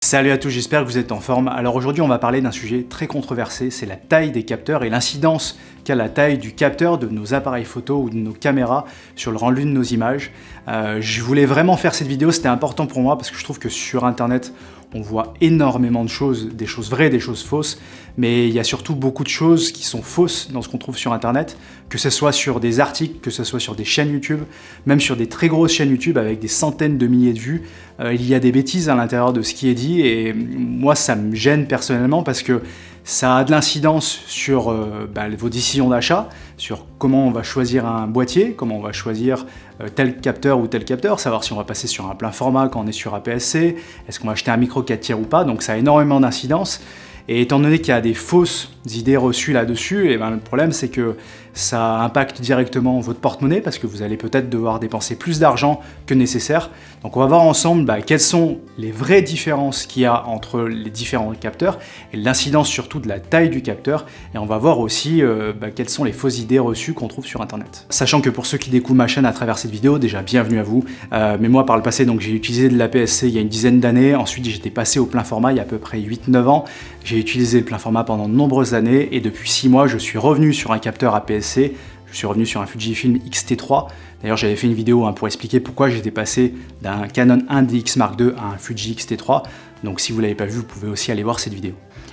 Salut à tous, j'espère que vous êtes en forme. Alors aujourd'hui on va parler d'un sujet très controversé, c'est la taille des capteurs et l'incidence qu'a la taille du capteur de nos appareils photo ou de nos caméras sur le rendu de nos images. Je voulais vraiment faire cette vidéo, c'était important pour moi parce que je trouve que sur internet on voit énormément de choses, des choses vraies, des choses fausses, mais il y a surtout beaucoup de choses qui sont fausses dans ce qu'on trouve sur internet, que ce soit sur des articles, que ce soit sur des chaînes YouTube, même sur des très grosses chaînes YouTube avec des centaines de milliers de vues. Il y a des bêtises à l'intérieur de ce qui est dit et moi ça me gêne personnellement parce que ça a de l'incidence sur vos décisions d'achat, sur comment on va choisir un boîtier, comment on va choisir tel capteur ou tel capteur, savoir si on va passer sur un plein format quand on est sur APS-C, est-ce qu'on va acheter un micro 4 tiers ou pas, donc ça a énormément d'incidence. Et étant donné qu'il y a des fausses idées reçues là-dessus, et le problème c'est que ça impacte directement votre porte-monnaie parce que vous allez peut-être devoir dépenser plus d'argent que nécessaire. Donc on va voir ensemble quelles sont les vraies différences qu'il y a entre les différents capteurs et l'incidence surtout de la taille du capteur. Et on va voir aussi quelles sont les fausses idées reçues qu'on trouve sur internet. Sachant que pour ceux qui découvrent ma chaîne à travers cette vidéo, déjà bienvenue à vous. Mais moi par le passé, donc j'ai utilisé de l'APS-C il y a une dizaine d'années. Ensuite j'étais passé au plein format il y a à peu près 8-9 ans. J'ai utilisé le plein format pendant de nombreuses années et depuis 6 mois je suis revenu sur un capteur APS-C. Je suis revenu sur un Fujifilm X-T3. D'ailleurs, j'avais fait une vidéo pour expliquer pourquoi j'étais passé d'un Canon 1DX Mark II à un Fuji X-T3. Donc si vous ne l'avez pas vu, vous pouvez aussi aller voir cette vidéo.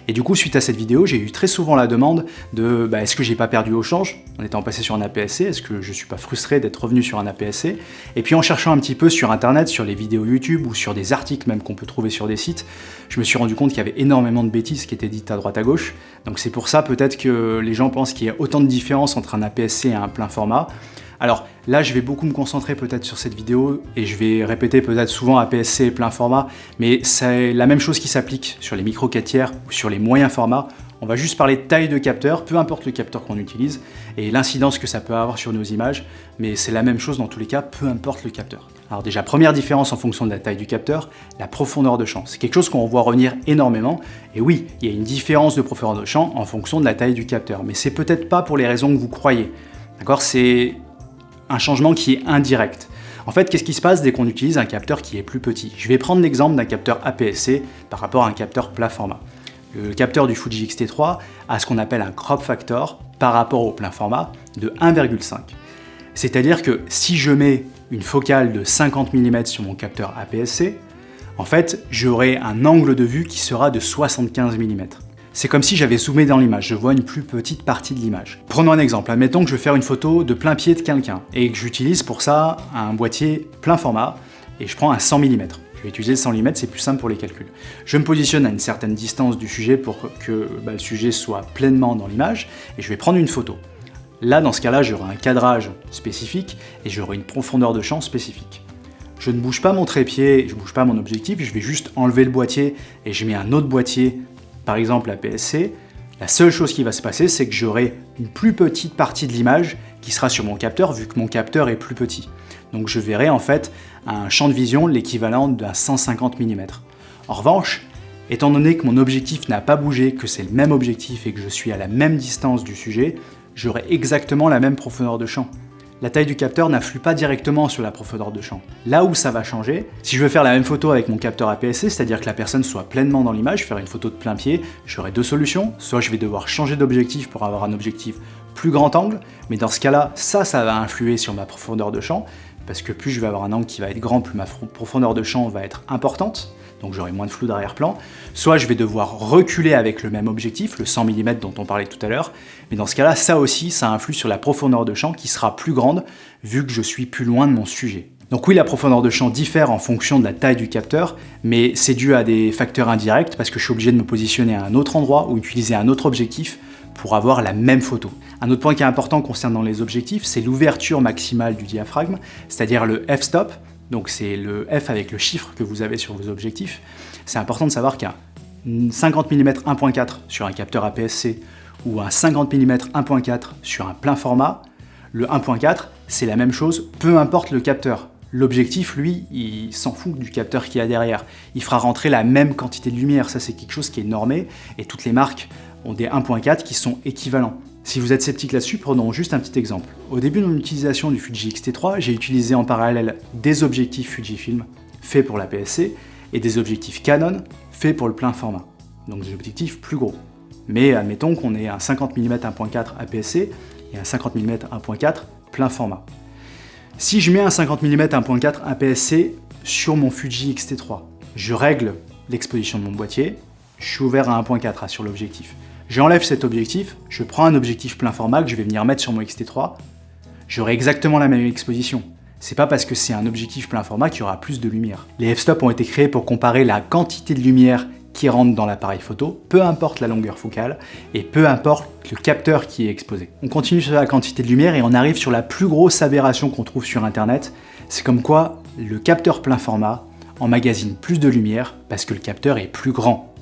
Et du coup, suite à cette vidéo, j'ai eu très souvent la demande de est-ce que j'ai pas perdu au change en étant passé sur un APS-C, est-ce que je suis pas frustré d'être revenu sur un APS-C? Et puis en cherchant un petit peu sur internet, sur les vidéos YouTube ou sur des articles même qu'on peut trouver sur des sites, je me suis rendu compte qu'il y avait énormément de bêtises qui étaient dites à droite à gauche. Donc c'est pour ça peut-être que les gens pensent qu'il y a autant de différence entre un APS-C et un plein format. Alors là, je vais beaucoup me concentrer peut-être sur cette vidéo et je vais répéter peut-être souvent APS-C et plein format, mais c'est la même chose qui s'applique sur les micro 4 tiers ou sur les moyens formats. On va juste parler de taille de capteur, peu importe le capteur qu'on utilise et l'incidence que ça peut avoir sur nos images, mais c'est la même chose dans tous les cas, peu importe le capteur. Alors déjà, première différence en fonction de la taille du capteur, la profondeur de champ. C'est quelque chose qu'on voit revenir énormément. Et oui, il y a une différence de profondeur de champ en fonction de la taille du capteur, mais c'est peut-être pas pour les raisons que vous croyez. D'accord ? C'est un changement qui est indirect. En fait, qu'est-ce qui se passe dès qu'on utilise un capteur qui est plus petit? Je vais prendre l'exemple d'un capteur APS-C par rapport à un capteur plein format. Le capteur du Fuji X-T3 a ce qu'on appelle un crop factor par rapport au plein format de 1,5. C'est-à-dire que si je mets une focale de 50 mm sur mon capteur APS-C, en fait, j'aurai un angle de vue qui sera de 75 mm. C'est comme si j'avais zoomé dans l'image, je vois une plus petite partie de l'image. Prenons un exemple, admettons que je veux faire une photo de plein pied de quelqu'un et que j'utilise pour ça un boîtier plein format et je prends un 100 mm. Je vais utiliser le 100 mm, c'est plus simple pour les calculs. Je me positionne à une certaine distance du sujet pour que le sujet soit pleinement dans l'image et je vais prendre une photo. Là, dans ce cas-là, j'aurai un cadrage spécifique et j'aurai une profondeur de champ spécifique. Je ne bouge pas mon trépied, je ne bouge pas mon objectif, je vais juste enlever le boîtier et je mets un autre boîtier, par exemple APS-C. La seule chose qui va se passer, c'est que j'aurai une plus petite partie de l'image qui sera sur mon capteur, vu que mon capteur est plus petit. Donc je verrai en fait un champ de vision l'équivalent d'un 150 mm. En revanche, étant donné que mon objectif n'a pas bougé, que c'est le même objectif et que je suis à la même distance du sujet, j'aurai exactement la même profondeur de champ. La taille du capteur n'influe pas directement sur la profondeur de champ. Là où ça va changer, si je veux faire la même photo avec mon capteur APS-C, c'est-à-dire que la personne soit pleinement dans l'image, faire une photo de plein pied, j'aurai deux solutions. Soit je vais devoir changer d'objectif pour avoir un objectif plus grand angle, mais dans ce cas-là, ça va influer sur ma profondeur de champ, parce que plus je vais avoir un angle qui va être grand, plus ma profondeur de champ va être importante, donc j'aurai moins de flou d'arrière-plan. Soit je vais devoir reculer avec le même objectif, le 100 mm dont on parlait tout à l'heure, mais dans ce cas-là, ça aussi, ça influe sur la profondeur de champ qui sera plus grande, vu que je suis plus loin de mon sujet. Donc oui, la profondeur de champ diffère en fonction de la taille du capteur, mais c'est dû à des facteurs indirects, parce que je suis obligé de me positionner à un autre endroit ou utiliser un autre objectif pour avoir la même photo. Un autre point qui est important concernant les objectifs, c'est l'ouverture maximale du diaphragme, c'est-à-dire le f-stop. Donc c'est le F avec le chiffre que vous avez sur vos objectifs. C'est important de savoir qu'un 50 mm 1.4 sur un capteur APS-C ou un 50 mm 1.4 sur un plein format, le 1.4 c'est la même chose, peu importe le capteur. L'objectif, lui, il s'en fout du capteur qu'il y a derrière. Il fera rentrer la même quantité de lumière, ça c'est quelque chose qui est normé, et toutes les marques ont des 1.4 qui sont équivalents. Si vous êtes sceptique là-dessus, prenons juste un petit exemple. Au début de mon utilisation du Fuji X-T3, j'ai utilisé en parallèle des objectifs Fujifilm faits pour l'APS-C et des objectifs Canon faits pour le plein format, donc des objectifs plus gros. Mais admettons qu'on ait un 50 mm 1.4 APS-C et un 50 mm 1.4 plein format. Si je mets un 50 mm 1.4 APS-C sur mon Fuji X-T3, je règle l'exposition de mon boîtier, je suis ouvert à 1.4 sur l'objectif. J'enlève cet objectif, je prends un objectif plein format que je vais venir mettre sur mon X-T3, j'aurai exactement la même exposition. C'est pas parce que c'est un objectif plein format qu'il y aura plus de lumière. Les f-stop ont été créés pour comparer la quantité de lumière qui rentre dans l'appareil photo, peu importe la longueur focale et peu importe le capteur qui est exposé. On continue sur la quantité de lumière et on arrive sur la plus grosse aberration qu'on trouve sur internet. C'est comme quoi le capteur plein format emmagasine plus de lumière parce que le capteur est plus grand.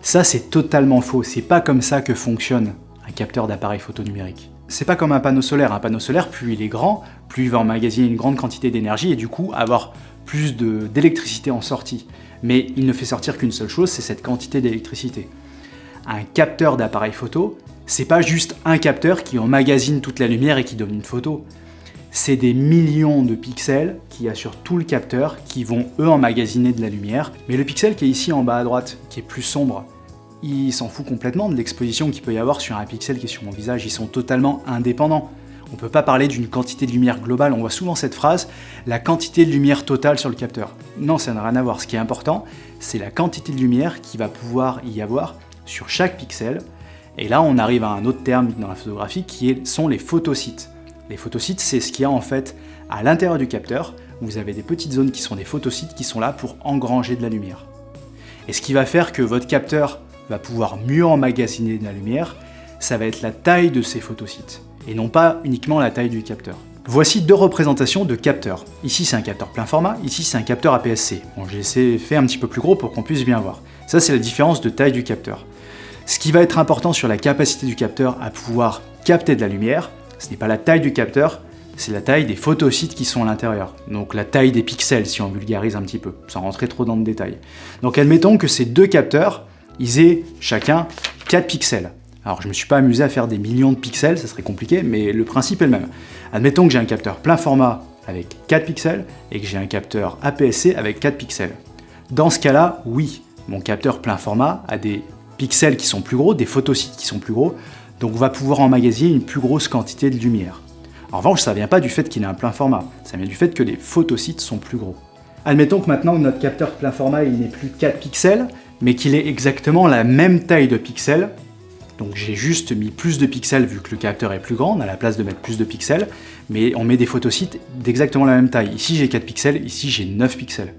Ça, c'est totalement faux. C'est pas comme ça que fonctionne un capteur d'appareil photo numérique. C'est pas comme un panneau solaire. Un panneau solaire, plus il est grand, plus il va emmagasiner une grande quantité d'énergie et du coup avoir plus d'électricité en sortie. Mais il ne fait sortir qu'une seule chose, c'est cette quantité d'électricité. Un capteur d'appareil photo, c'est pas juste un capteur qui emmagasine toute la lumière et qui donne une photo. C'est des millions de pixels qui assurent tout le capteur, qui vont eux emmagasiner de la lumière. Mais le pixel qui est ici en bas à droite, qui est plus sombre, il s'en fout complètement de l'exposition qu'il peut y avoir sur un pixel qui est sur mon visage. Ils sont totalement indépendants. On ne peut pas parler d'une quantité de lumière globale. On voit souvent cette phrase, la quantité de lumière totale sur le capteur. Non, ça n'a rien à voir. Ce qui est important, c'est la quantité de lumière qui va pouvoir y avoir sur chaque pixel. Et là, on arrive à un autre terme dans la photographie sont les photosites. Les photosites, c'est ce qu'il y a en fait à l'intérieur du capteur. Vous avez des petites zones qui sont des photosites qui sont là pour engranger de la lumière. Et ce qui va faire que votre capteur va pouvoir mieux emmagasiner de la lumière, ça va être la taille de ces photosites, et non pas uniquement la taille du capteur. Voici deux représentations de capteurs. Ici c'est un capteur plein format, ici c'est un capteur APS-C. Bon, j'ai fait un petit peu plus gros pour qu'on puisse bien voir. Ça c'est la différence de taille du capteur. Ce qui va être important sur la capacité du capteur à pouvoir capter de la lumière, ce n'est pas la taille du capteur, c'est la taille des photosites qui sont à l'intérieur. Donc la taille des pixels si on vulgarise un petit peu, sans rentrer trop dans le détail. Donc admettons que ces deux capteurs, ils aient chacun 4 pixels. Alors je me suis pas amusé à faire des millions de pixels, ça serait compliqué, mais le principe est le même. Admettons que j'ai un capteur plein format avec 4 pixels et que j'ai un capteur APS-C avec 4 pixels. Dans ce cas-là, oui, mon capteur plein format a des pixels qui sont plus gros, des photosites qui sont plus gros, donc on va pouvoir emmagasiner une plus grosse quantité de lumière. En revanche, ça ne vient pas du fait qu'il ait un plein format, ça vient du fait que les photosites sont plus gros. Admettons que maintenant notre capteur plein format il n'est plus 4 pixels, mais qu'il ait exactement la même taille de pixels. Donc j'ai juste mis plus de pixels vu que le capteur est plus grand, on a la place de mettre plus de pixels, mais on met des photosites d'exactement la même taille. Ici j'ai 4 pixels, ici j'ai 9 pixels.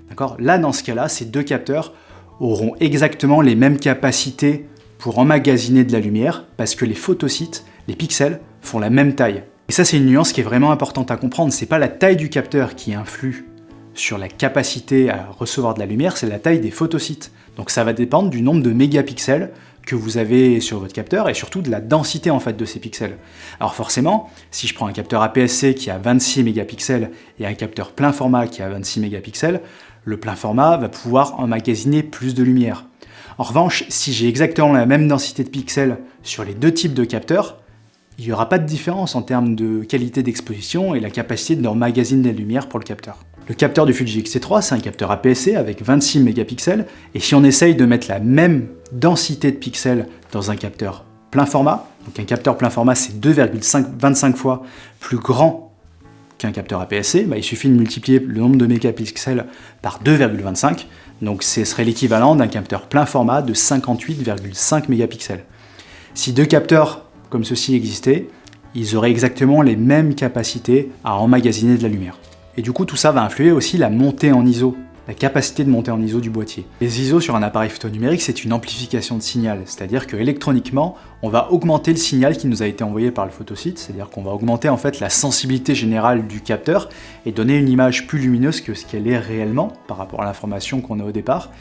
D'accord ? Là dans ce cas-là, ces deux capteurs auront exactement les mêmes capacités pour emmagasiner de la lumière, parce que les photosites, les pixels, font la même taille. Et ça c'est une nuance qui est vraiment importante à comprendre, c'est pas la taille du capteur qui influe sur la capacité à recevoir de la lumière, c'est la taille des photosites. Donc ça va dépendre du nombre de mégapixels que vous avez sur votre capteur et surtout de la densité en fait de ces pixels. Alors forcément, si je prends un capteur APS-C qui a 26 mégapixels et un capteur plein format qui a 26 mégapixels, le plein format va pouvoir emmagasiner plus de lumière. En revanche, si j'ai exactement la même densité de pixels sur les deux types de capteurs, il n'y aura pas de différence en termes de qualité d'exposition et la capacité d'emmagasiner de la lumière pour le capteur. Le capteur du Fuji X-T3, c'est un capteur APS-C avec 26 mégapixels, et si on essaye de mettre la même densité de pixels dans un capteur plein format, donc un capteur plein format c'est 2,25 fois plus grand qu'un capteur APS-C, il suffit de multiplier le nombre de mégapixels par 2,25, donc ce serait l'équivalent d'un capteur plein format de 58,5 mégapixels. Si deux capteurs comme ceci existaient, ils auraient exactement les mêmes capacités à emmagasiner de la lumière. Et du coup, tout ça va influer aussi la montée en ISO, la capacité de monter en ISO du boîtier. Les ISO sur un appareil photo numérique, c'est une amplification de signal, c'est-à-dire que électroniquement, on va augmenter le signal qui nous a été envoyé par le photosite, c'est-à-dire qu'on va augmenter en fait la sensibilité générale du capteur et donner une image plus lumineuse que ce qu'elle est réellement par rapport à l'information qu'on a au départ.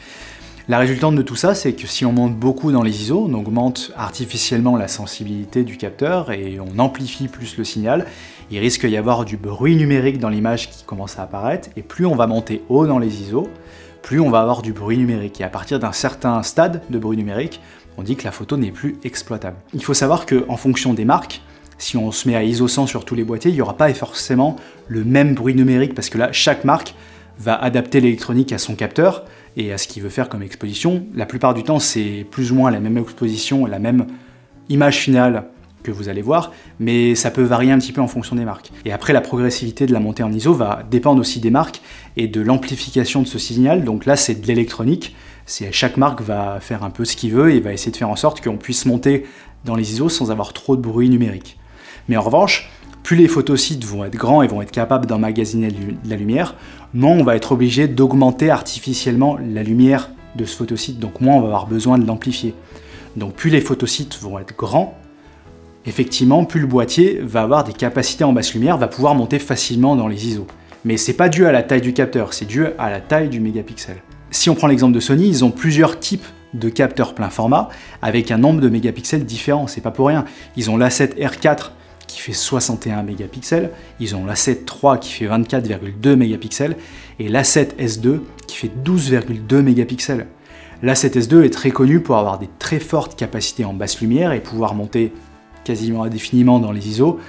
La résultante de tout ça, c'est que si on monte beaucoup dans les ISO, on augmente artificiellement la sensibilité du capteur et on amplifie plus le signal, il risque d'y avoir du bruit numérique dans l'image qui commence à apparaître, et plus on va monter haut dans les ISO, plus on va avoir du bruit numérique. Et à partir d'un certain stade de bruit numérique, on dit que la photo n'est plus exploitable. Il faut savoir qu'en fonction des marques, si on se met à ISO 100 sur tous les boîtiers, il n'y aura pas forcément le même bruit numérique, parce que là, chaque marque va adapter l'électronique à son capteur, et à ce qu'il veut faire comme exposition. La plupart du temps, c'est plus ou moins la même exposition, la même image finale que vous allez voir, mais ça peut varier un petit peu en fonction des marques. Et après, la progressivité de la montée en ISO va dépendre aussi des marques et de l'amplification de ce signal. Donc là, c'est de l'électronique. Chaque marque va faire un peu ce qu'il veut et va essayer de faire en sorte qu'on puisse monter dans les ISO sans avoir trop de bruit numérique. Mais en revanche, plus les photosites vont être grands et vont être capables d'emmagasiner de la lumière, moins on va être obligé d'augmenter artificiellement la lumière de ce photosite, donc moins on va avoir besoin de l'amplifier. Donc plus les photosites vont être grands, effectivement, plus le boîtier va avoir des capacités en basse lumière, va pouvoir monter facilement dans les ISO. Mais c'est pas dû à la taille du capteur, c'est dû à la taille du mégapixel. Si on prend l'exemple de Sony, ils ont plusieurs types de capteurs plein format avec un nombre de mégapixels différents, c'est pas pour rien. Ils ont l'A7R4 qui fait 61 mégapixels, ils ont l'A7 III qui fait 24,2 mégapixels et l'A7S2 qui fait 12,2 mégapixels. L'A7S2 est très connu pour avoir des très fortes capacités en basse lumière et pouvoir monter quasiment indéfiniment dans les ISO,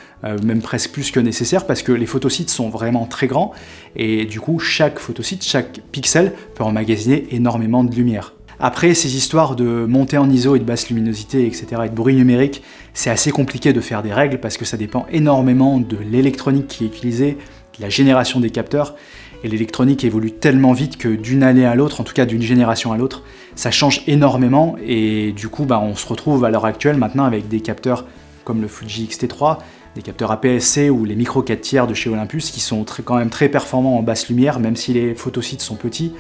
même presque plus que nécessaire parce que les photosites sont vraiment très grands et du coup chaque photosite, chaque pixel peut emmagasiner énormément de lumière. Après, ces histoires de montée en ISO et de basse luminosité, etc., et de bruit numérique, c'est assez compliqué de faire des règles parce que ça dépend énormément de l'électronique qui est utilisée, de la génération des capteurs, et l'électronique évolue tellement vite que d'une année à l'autre, en tout cas d'une génération à l'autre, ça change énormément, et du coup, on se retrouve à l'heure actuelle maintenant avec des capteurs comme le Fuji X-T3, des capteurs APS-C ou les micro 4/3 de chez Olympus qui sont quand même très performants en basse lumière, même si les photosites sont petits,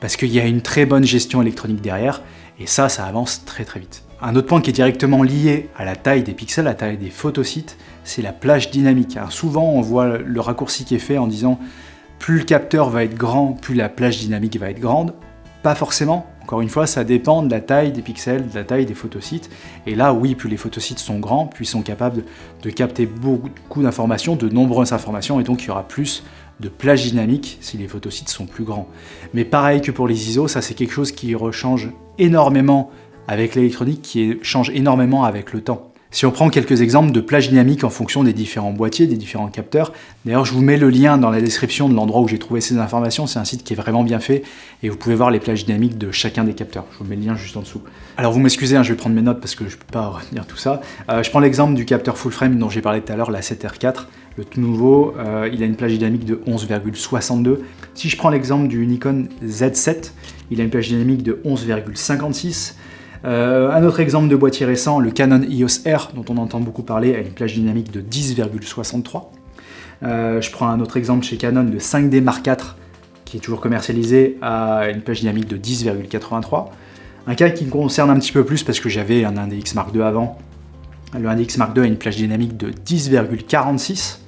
parce qu'il y a une très bonne gestion électronique derrière, et ça avance très très vite. Un autre point qui est directement lié à la taille des pixels, à la taille des photosites, c'est la plage dynamique. Alors souvent on voit le raccourci qui est fait en disant plus le capteur va être grand, plus la plage dynamique va être grande. Pas forcément, encore une fois, ça dépend de la taille des pixels, de la taille des photosites, et là oui, plus les photosites sont grands, plus ils sont capables de capter beaucoup d'informations, de nombreuses informations, et donc il y aura plus de plage dynamique si les photosites sont plus grands. Mais pareil que pour les ISO, ça c'est quelque chose qui rechange énormément avec l'électronique, qui change énormément avec le temps. Si on prend quelques exemples de plage dynamique en fonction des différents boîtiers, des différents capteurs, d'ailleurs je vous mets le lien dans la description de l'endroit où j'ai trouvé ces informations, c'est un site qui est vraiment bien fait et vous pouvez voir les plages dynamiques de chacun des capteurs. Je vous mets le lien juste en dessous. Alors vous m'excusez, je vais prendre mes notes parce que je ne peux pas retenir tout ça. Je prends l'exemple du capteur full frame dont j'ai parlé tout à l'heure, l'A7R4, le tout nouveau, il a une plage dynamique de 11,62. Si je prends l'exemple du Nikon Z7, il a une plage dynamique de 11,56. Un autre exemple de boîtier récent, le Canon EOS R, dont on entend beaucoup parler, a une plage dynamique de 10,63. Je prends un autre exemple chez Canon, le 5D Mark IV, qui est toujours commercialisé, a une plage dynamique de 10,83. Un cas qui me concerne un petit peu plus parce que j'avais un DX Mark II avant. Le DX Mark II a une plage dynamique de 10,46.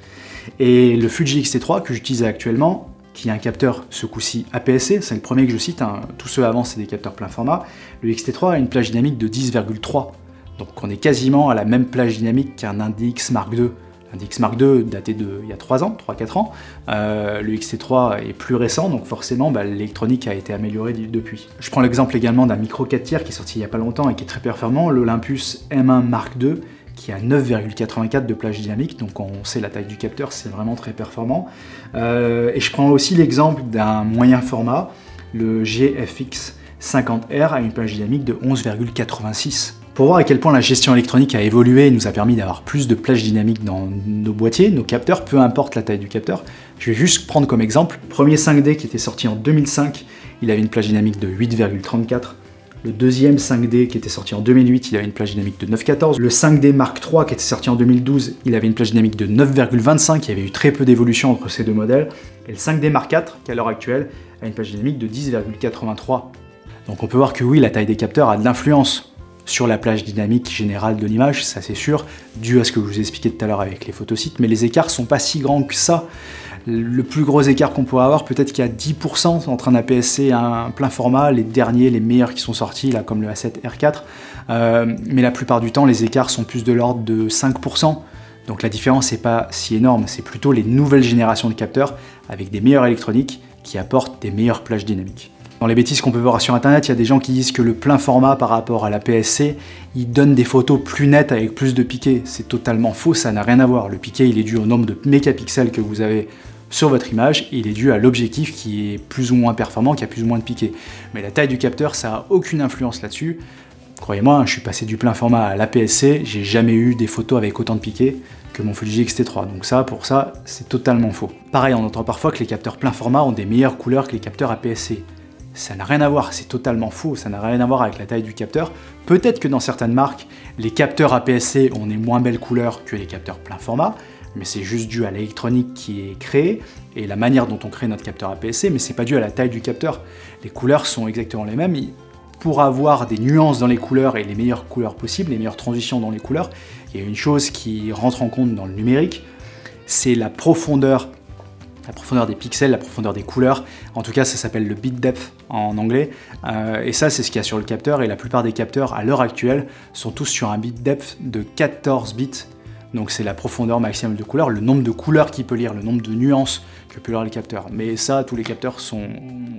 Et le Fuji X-T3 que j'utilise actuellement, qui est un capteur, ce coup-ci, APS-C, c'est le premier que je cite, tous ceux avant c'est des capteurs plein format, le X-T3 a une plage dynamique de 10,3, donc on est quasiment à la même plage dynamique qu'un DX Mark II. Un DX Mark II daté d'il y a 3 ans, 3-4 ans, le X-T3 est plus récent, donc forcément l'électronique a été améliorée depuis. Je prends l'exemple également d'un micro 4/3 qui est sorti il n'y a pas longtemps et qui est très performant, l'Olympus M1 Mark II, qui a 9,84 de plage dynamique, donc on sait la taille du capteur, c'est vraiment très performant. Et je prends aussi l'exemple d'un moyen format, le GFX 50R a une plage dynamique de 11,86. Pour voir à quel point la gestion électronique a évolué et nous a permis d'avoir plus de plage dynamique dans nos boîtiers, nos capteurs, peu importe la taille du capteur, je vais juste prendre comme exemple, le premier 5D qui était sorti en 2005, il avait une plage dynamique de 8,34. Le deuxième 5D qui était sorti en 2008, il avait une plage dynamique de 9,14. Le 5D Mark III qui était sorti en 2012, il avait une plage dynamique de 9,25. Il y avait eu très peu d'évolution entre ces deux modèles. Et le 5D Mark IV, qui à l'heure actuelle a une plage dynamique de 10,83. Donc on peut voir que oui, la taille des capteurs a de l'influence sur la plage dynamique générale de l'image, ça c'est sûr, dû à ce que je vous ai expliqué tout à l'heure avec les photosites, mais les écarts sont pas si grands que ça. Le plus gros écart qu'on pourrait avoir, peut-être qu'il y a 10% entre un APS-C et un plein format, les derniers, les meilleurs qui sont sortis, là, comme le A7R4, mais la plupart du temps, les écarts sont plus de l'ordre de 5%, donc la différence n'est pas si énorme, c'est plutôt les nouvelles générations de capteurs avec des meilleures électroniques qui apportent des meilleures plages dynamiques. Dans les bêtises qu'on peut voir sur internet, il y a des gens qui disent que le plein format par rapport à la PSC, il donne des photos plus nettes avec plus de piqué. C'est totalement faux, ça n'a rien à voir. Le piqué, il est dû au nombre de mégapixels que vous avez sur votre image, et il est dû à l'objectif qui est plus ou moins performant, qui a plus ou moins de piqué. Mais la taille du capteur, ça n'a aucune influence là-dessus. Croyez-moi, je suis passé du plein format à l'APS-C, j'ai jamais eu des photos avec autant de piqué que mon Fuji X-T3, donc ça, pour ça, c'est totalement faux. Pareil, on entend parfois que les capteurs plein format ont des meilleures couleurs que les capteurs APS-C. Ça n'a rien à voir, c'est totalement faux, ça n'a rien à voir avec la taille du capteur. Peut-être que dans certaines marques, les capteurs APS-C ont des moins belles couleurs que les capteurs plein format, mais c'est juste dû à l'électronique qui est créée et la manière dont on crée notre capteur APS-C, mais c'est pas dû à la taille du capteur. Les couleurs sont exactement les mêmes. Pour avoir des nuances dans les couleurs et les meilleures couleurs possibles, les meilleures transitions dans les couleurs, il y a une chose qui rentre en compte dans le numérique, c'est la profondeur des pixels, la profondeur des couleurs. En tout cas, ça s'appelle le bit depth en anglais. Et ça, c'est ce qu'il y a sur le capteur. Et la plupart des capteurs, à l'heure actuelle, sont tous sur un bit depth de 14 bits. Donc c'est la profondeur maximum de couleurs, le nombre de couleurs qu'il peut lire, le nombre de nuances que peut lire le capteur. Mais ça, tous les capteurs sont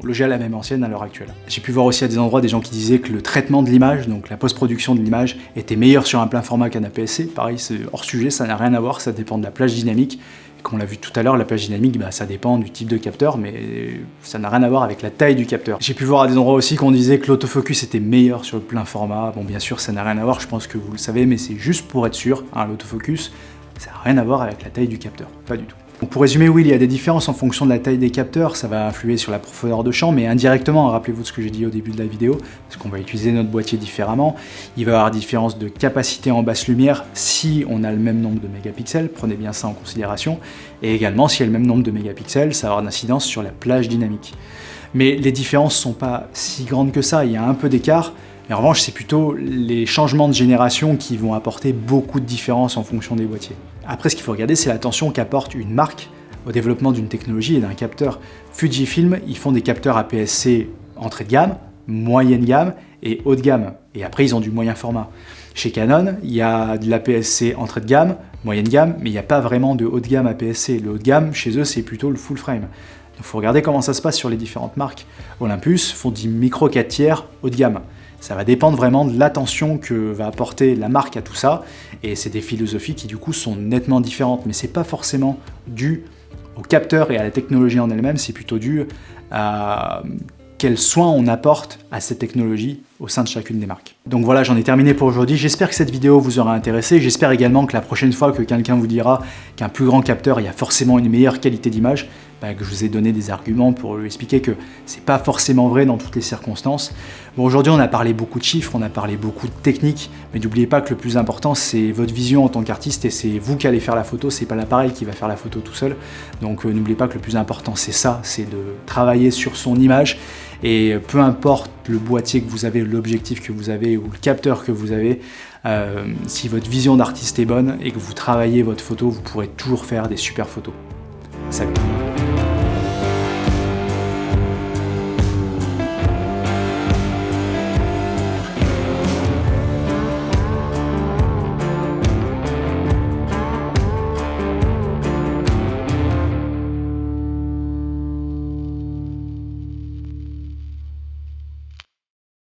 logés à la même ancienne à l'heure actuelle. J'ai pu voir aussi à des endroits des gens qui disaient que le traitement de l'image, donc la post-production de l'image, était meilleur sur un plein format qu'un APS-C. Pareil, c'est hors sujet, ça n'a rien à voir, ça dépend de la plage dynamique. Comme on l'a vu tout à l'heure, la plage dynamique, ça dépend du type de capteur, mais ça n'a rien à voir avec la taille du capteur. J'ai pu voir à des endroits aussi qu'on disait que l'autofocus était meilleur sur le plein format. Bon, bien sûr, ça n'a rien à voir, je pense que vous le savez, mais c'est juste pour être sûr, l'autofocus, ça n'a rien à voir avec la taille du capteur, pas du tout. Donc pour résumer, oui, il y a des différences en fonction de la taille des capteurs, ça va influer sur la profondeur de champ, mais indirectement, rappelez-vous de ce que j'ai dit au début de la vidéo, parce qu'on va utiliser notre boîtier différemment. Il va y avoir différence de capacité en basse lumière si on a le même nombre de mégapixels, prenez bien ça en considération, et également s'il y a le même nombre de mégapixels, ça va avoir une incidence sur la plage dynamique. Mais les différences ne sont pas si grandes que ça, il y a un peu d'écart, mais en revanche, c'est plutôt les changements de génération qui vont apporter beaucoup de différences en fonction des boîtiers. Après, ce qu'il faut regarder, c'est l'attention qu'apporte une marque au développement d'une technologie et d'un capteur. Fujifilm, ils font des capteurs APS-C entrée de gamme, moyenne gamme et haut de gamme. Et après, ils ont du moyen format. Chez Canon, il y a de l'APS-C entrée de gamme, moyenne gamme, mais il n'y a pas vraiment de haut de gamme APS-C. Le haut de gamme, chez eux, c'est plutôt le full frame. Donc, il faut regarder comment ça se passe sur les différentes marques. Olympus font du micro 4 tiers haut de gamme. Ça va dépendre vraiment de l'attention que va apporter la marque à tout ça, et c'est des philosophies qui du coup sont nettement différentes, mais c'est pas forcément dû au capteur et à la technologie en elle-même, c'est plutôt dû à quel soin on apporte à cette technologie au sein de chacune des marques. Donc voilà, j'en ai terminé pour aujourd'hui. J'espère que cette vidéo vous aura intéressé. J'espère également que la prochaine fois que quelqu'un vous dira qu'un plus grand capteur, il y a forcément une meilleure qualité d'image, que je vous ai donné des arguments pour lui expliquer que c'est pas forcément vrai dans toutes les circonstances. Bon, aujourd'hui, on a parlé beaucoup de chiffres, on a parlé beaucoup de techniques, mais n'oubliez pas que le plus important, c'est votre vision en tant qu'artiste et c'est vous qui allez faire la photo, c'est pas l'appareil qui va faire la photo tout seul. Donc n'oubliez pas que le plus important, c'est ça, c'est de travailler sur son image. Et peu importe le boîtier que vous avez, l'objectif que vous avez ou le capteur que vous avez, si votre vision d'artiste est bonne et que vous travaillez votre photo, vous pourrez toujours faire des super photos. Salut!